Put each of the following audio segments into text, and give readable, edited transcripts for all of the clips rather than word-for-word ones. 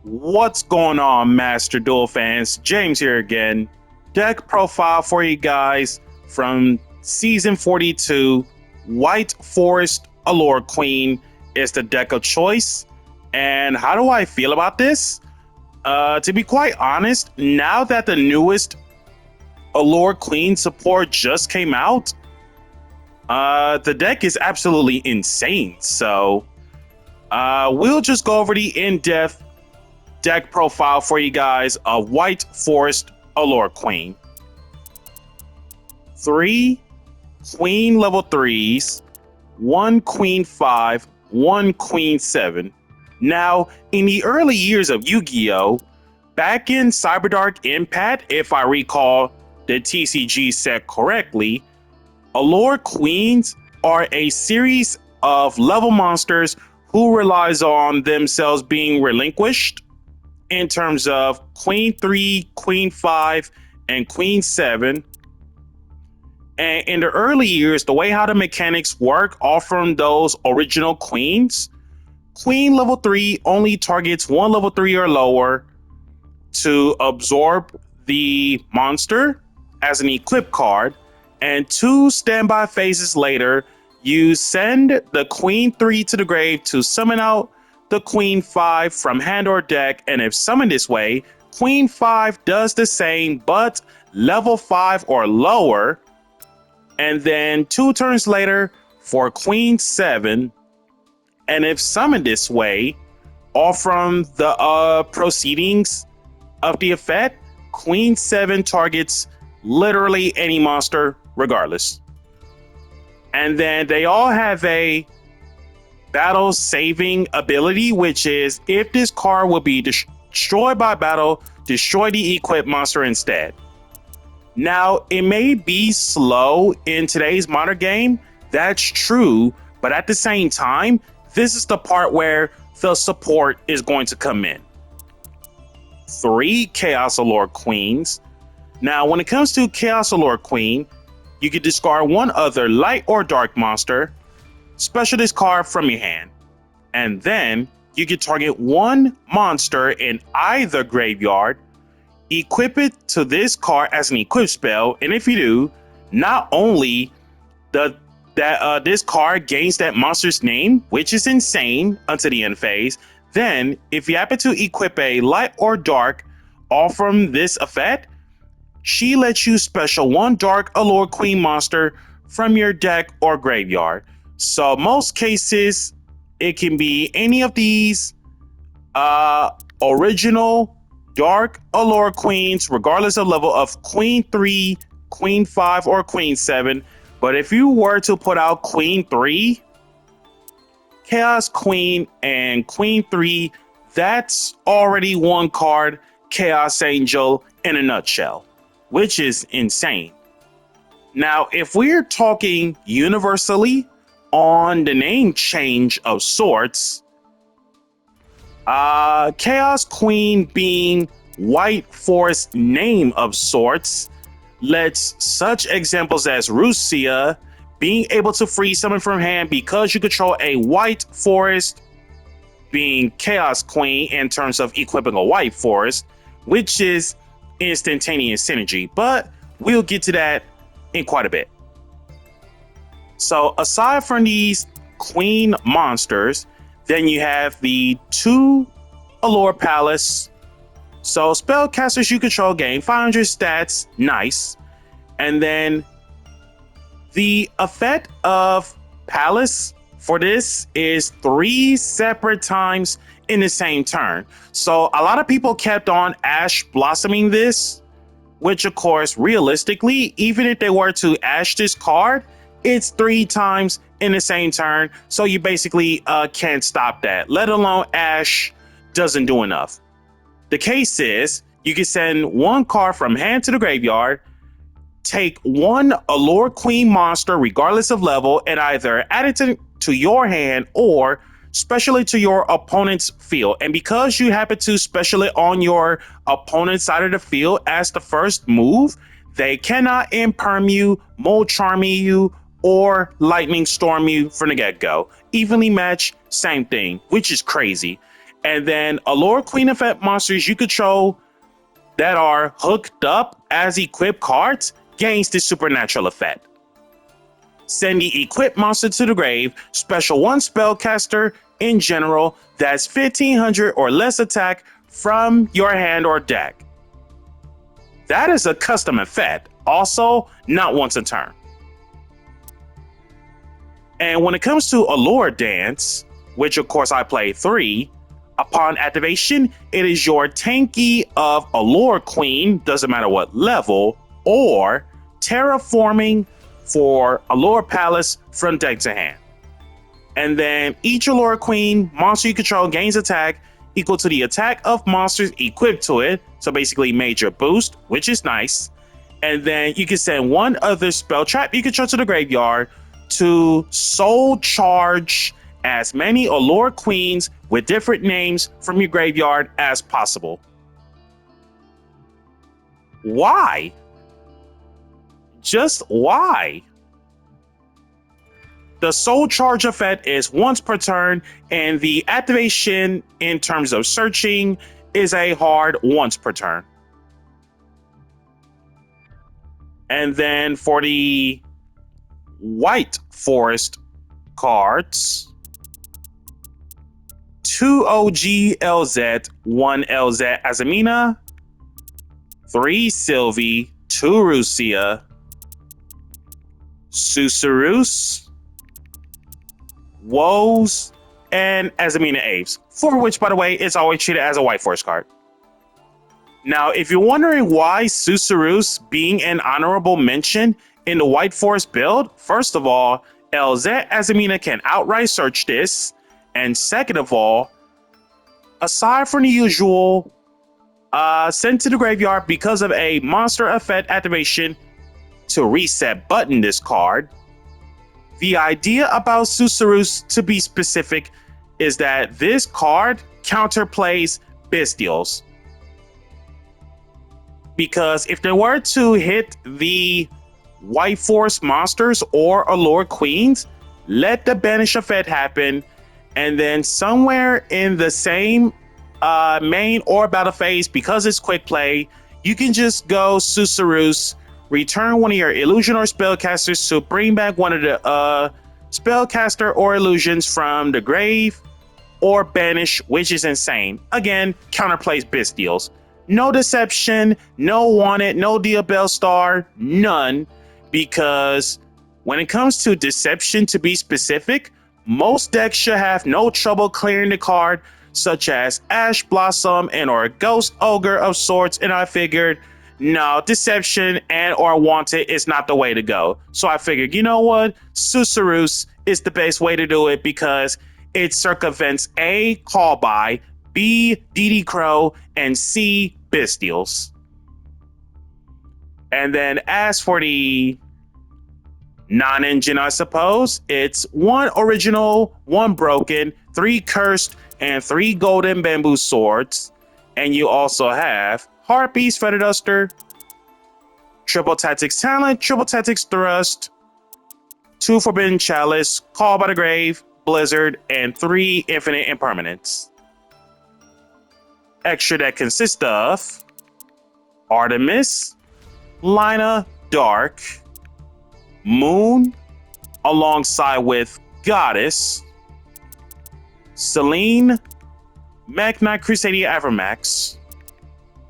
What's going on, Master Duel fans? James here again. Deck profile for you guys from Season 42. White Forest Allure Queen is the deck of choice. And how do I feel about this? To be quite honest, now that the newest Allure Queen support just came out, the deck is absolutely insane. So we'll just go over the in-depth deck profile for you guys of White Forest Allure Queen. 3 Queen level 3s, 1 Queen 5, 1 Queen 7. Now, in the early years of Yu-Gi-Oh!, back in Cyberdark Impact, if I recall the TCG set correctly, Allure Queens are a series of level monsters who relies on themselves being relinquished in terms of Queen 3, Queen 5, and Queen 7. And in the early years, the way how the mechanics work all from those original queens, Queen level 3 only targets 1 level 3 or lower to absorb the monster as an equip card, and 2 standby phases later, you send the Queen 3 to the grave to summon out the Queen 5 from hand or deck, and if summoned this way, Queen 5 does the same but level 5 or lower, and then 2 turns later for Queen 7, and if summoned this way, all from the proceedings of the effect, Queen 7 targets literally any monster regardless. And then they all have a battle saving ability, which is if this card will be destroyed by battle, destroy the equipped monster instead. Now, it may be slow in today's modern game, that's true, but at the same time, this is the part where the support is going to come in. 3 Chaos Allure Queens. Now, when it comes to Chaos Allure Queen, you can discard one other light or dark monster, special this card from your hand, and then you can target one monster in either graveyard, equip it to this card as an equip spell, and if you do, not only this card gains that monster's name, which is insane until the end phase, then if you happen to equip a light or dark all from this effect, she lets you special one dark Allure Queen monster from your deck or graveyard. So most cases, it can be any of these original dark Allure Queens, regardless of level of Queen 3, Queen 5, or Queen 7. But if you were to put out Queen 3, Chaos Queen, and Queen 3, that's already one card, Chaos Angel, in a nutshell, which is insane. Now, if we're talking universally on the name change of sorts, Chaos Queen being White Forest name of sorts lets such examples as Rusia being able to free summon from hand because you control a White Forest being Chaos Queen in terms of equipping a White Forest, which is instantaneous synergy, but we'll get to that in quite a bit. So aside from these Queen monsters, then you have the 2 Allure Palace. So spellcasters you control gain 500 stats, nice. And then the effect of Palace for this is 3 separate times in the same turn. So a lot of people kept on Ash Blossoming this, which of course, realistically, even if they were to Ash this card, it's 3 times in the same turn. So you basically can't stop that, let alone Ash doesn't do enough. The case is you can send one card from hand to the graveyard, take one Allure Queen monster regardless of level, and either add it to your hand or special it to your opponent's field. And because you happen to special it on your opponent's side of the field as the first move, they cannot imperm you, mold charm you, or lightning storm you from the get-go. Evenly matched, same thing, which is crazy. And then Allure Queen effect monsters you control that are hooked up as equipped cards gains this supernatural effect. Send the equipped monster to the grave, special 1 spellcaster in general that's 1500 or less attack from your hand or deck. That is a custom effect, also not once a turn. And when it comes to Allure Dance, which of course I play 3, upon activation, it is your tanky of Allure Queen, doesn't matter what level, or Terraforming for Allure Palace from deck to hand. And then each Allure Queen monster you control gains attack equal to the attack of monsters equipped to it, so basically major boost, which is nice. And then you can send 1 other spell trap you control to the graveyard to soul charge as many Allure Queens with different names from your graveyard as possible. Why? Just why? The soul charge effect is once per turn, and the activation in terms of searching is a hard once per turn. And then for the White Forest cards, 2 OG LZ, 1 LZ Azamina, 3 Sylvie, 2 Rusia, Susurus, Woes, and Azamina Aves, for which, by the way, it's always treated as a White Forest card. Now, if you're wondering why Susurus being an honorable mention in the White Forest build, first of all, LZ Azamina can outright search this, and second of all, aside from the usual sent to the graveyard because of a monster effect activation to reset button this card, the idea about Susurus, to be specific, is that this card counterplays Bystials. Because if they were to hit the White Forest monsters or Allure Queens, let the banish effect happen, and then somewhere in the same main or battle phase, because it's quick play, you can just go Susurus, return 1 of your illusion or spellcasters to bring back 1 of the spellcaster or illusions from the grave, or banish, which is insane. Again, counterplays Bystials. No deception, no wanted, no Diabell Star, none, because when it comes to deception, to be specific, most decks should have no trouble clearing the card, such as Ash Blossom and or Ghost Ogre of sorts, and I figured, no, deception and or wanted is not the way to go. So I figured, you know what? Susurus is the best way to do it because it circumvents A, call by, B, DD Crow, and C, Bystials. And then as for the non-engine, I suppose, it's 1 original, 1 broken, 3 cursed, and 3 golden bamboo swords. And you also have Harpies, Feather Duster, Triple Tactics Talent, Triple Tactics Thrust, 2 Forbidden Chalice, Call by the Grave, Blizzard, and 3 Infinite Impermanence. Extra that consists of Artemis, Lina Dark, Moon, alongside with Goddess, Selene, Mech Knight Crusadia Avermax,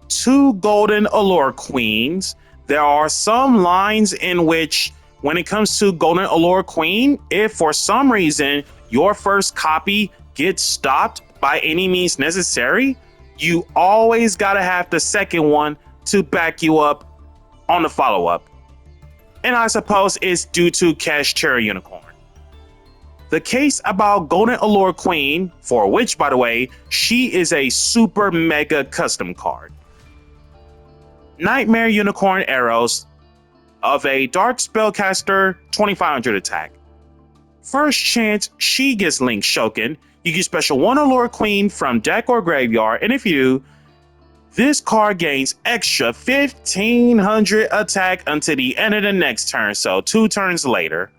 2 golden Allure Queens. There are some lines in which, when it comes to golden Allure Queen, if for some reason your first copy gets stopped by any means necessary, you always gotta have the second one to back you up on the follow-up. And I suppose it's due to Cash Cherry Unicorn. The case about Golden Allure Queen, for which, by the way, she is a super mega custom card. Nightmare Unicorn Arrows of a Dark Spellcaster, 2500 attack. First chance she gets Link Shoken, you get special 1 Allure Queen from deck or graveyard, and if you do, this card gains extra 1500 attack until the end of the next turn, so 2 turns later.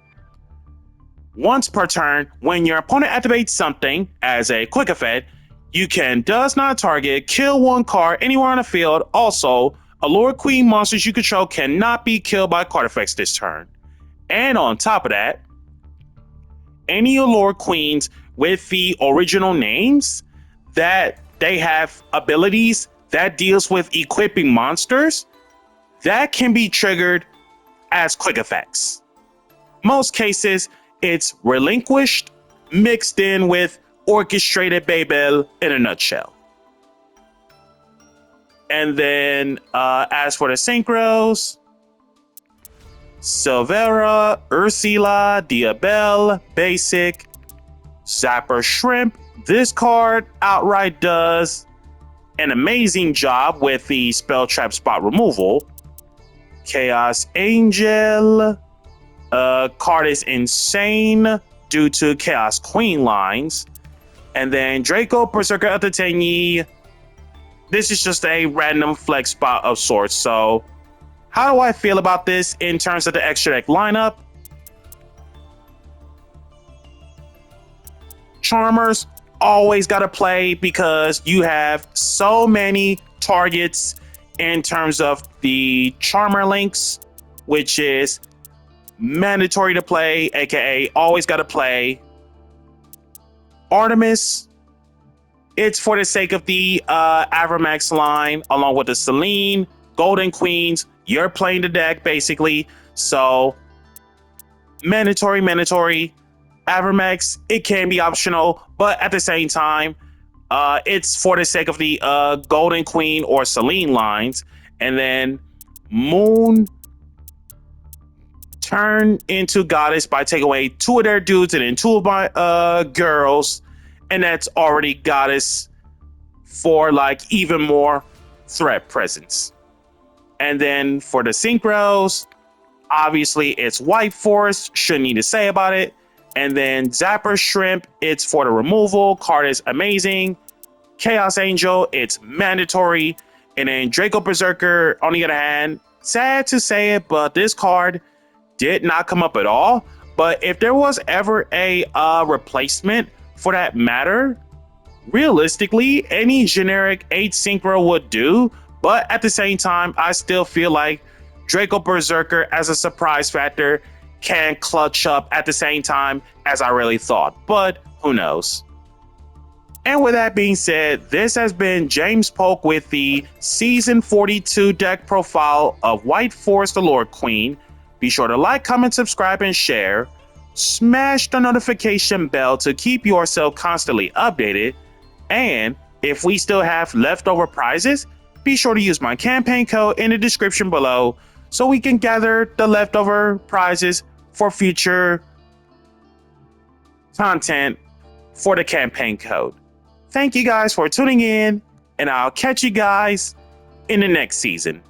Once per turn, when your opponent activates something as a quick effect, You can does not target, kill one card anywhere on the field. Also, Allure Queen monsters you control cannot be killed by card effects this turn. And on top of that, any Allure Queens with the original names that they have abilities that deals with equipping monsters, that can be triggered as quick effects. Most cases, it's relinquished mixed in with orchestrated Babel in a nutshell. And then as for the synchros, Silvera, Ursula, Diabelle, Basic, Zapper Shrimp. This card outright does an amazing job with the spell trap spot removal. Chaos Angel. Card is insane due to Chaos Queen lines. And then Draco Berserker of the Tenyi. This is just a random flex spot of sorts. So how do I feel about this in terms of the extra deck lineup? Charmers always got to play because you have so many targets in terms of the Charmer links, which is mandatory to play, aka always got to play. Artemis, it's for the sake of the Avramax line, along with the Selene, Golden Queens. You're playing the deck basically, so mandatory. Avramax, it can be optional, but at the same time, it's for the sake of the Golden Queen or Selene lines. And then Moon turn into Goddess by taking away 2 of their dudes and then 2 of my girls, and that's already Goddess for like even more threat presence. And then for the synchros, obviously it's White Force, shouldn't need to say about it. And then Zapper Shrimp, it's for the removal. Card is amazing. Chaos Angel, it's mandatory. And then Draco Berserker, on the other hand, sad to say it, but this card did not come up at all. But if there was ever a replacement for that matter, realistically, any generic 8 synchro would do. But at the same time, I still feel like Draco Berserker as a surprise factor can clutch up at the same time as I really thought. But who knows? And with that being said, this has been James Polk with the Season 42 deck profile of White Forest Allure Queen. Be sure to like, comment, subscribe, and share. Smash the notification bell to keep yourself constantly updated. And if we still have leftover prizes, be sure to use my campaign code in the description below so we can gather the leftover prizes for future content for the campaign code. Thank you guys for tuning in, and I'll catch you guys in the next season.